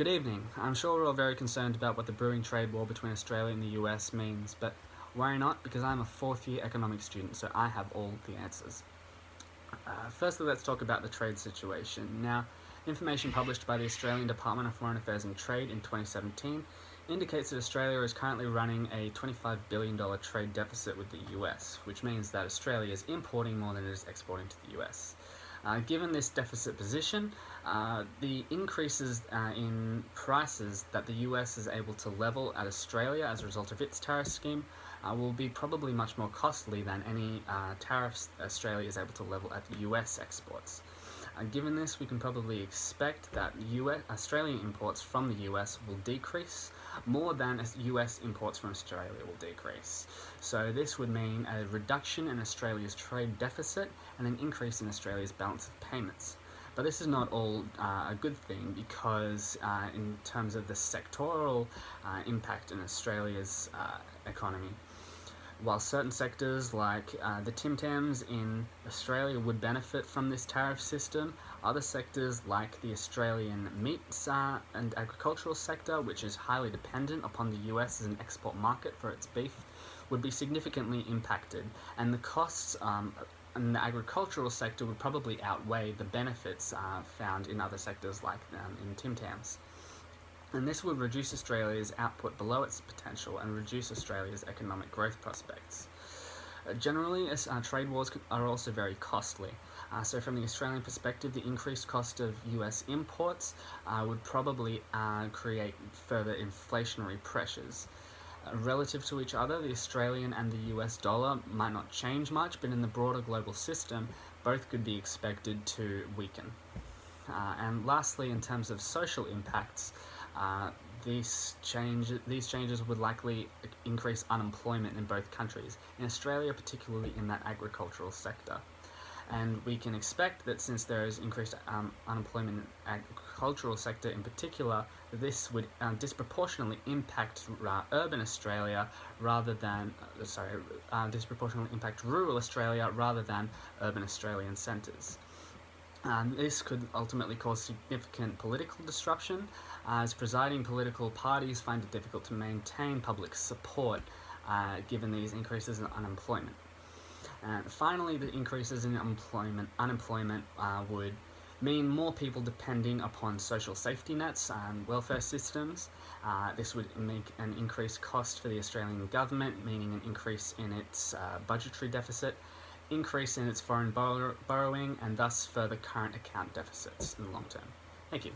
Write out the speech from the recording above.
Good evening. I'm sure we're all very concerned about what the brewing trade war between Australia and the US means, but worry not, because I'm a fourth-year economics student, so I have all the answers. Firstly, let's talk about the trade situation. Now, information published by the Australian Department of Foreign Affairs and Trade in 2017 indicates that Australia is currently running a $25 billion trade deficit with the US, which means that Australia is importing more than it is exporting to the US. Given this deficit position, the increases in prices that the US is able to level at Australia as a result of its tariff scheme will be probably much more costly than any tariffs Australia is able to level at US exports. Given this, we can probably expect that Australian imports from the US will decrease more than US imports from Australia will decrease. So this would mean a reduction in Australia's trade deficit and an increase in Australia's balance of payments. But this is not all a good thing, because in terms of the sectoral impact in Australia's economy, while certain sectors like the Tim Tams in Australia would benefit from this tariff system, other sectors like the Australian meats and agricultural sector, which is highly dependent upon the US as an export market for its beef, would be significantly impacted, and the costs in the agricultural sector would probably outweigh the benefits found in other sectors like in Tim Tams. And this would reduce Australia's output below its potential and reduce Australia's economic growth prospects. Generally, trade wars are also very costly. So from the Australian perspective, the increased cost of US imports would probably create further inflationary pressures. Relative to each other, the Australian and the US dollar might not change much, but in the broader global system, both could be expected to weaken. And lastly, in terms of social impacts, these changes would likely increase unemployment in both countries, in Australia particularly in that agricultural sector. And we can expect that since there is increased unemployment in the agricultural sector in particular, this would disproportionately impact urban Australia rather than, disproportionately impact rural Australia rather than urban Australian centres. This could ultimately cause significant political disruption, as presiding political parties find it difficult to maintain public support given these increases in unemployment. And finally, the increases in unemployment would mean more people depending upon social safety nets and welfare systems. This would make an increased cost for the Australian government, meaning an increase in its budgetary deficit, increase in its foreign borrowing, and thus further current account deficits in the long term. Thank you.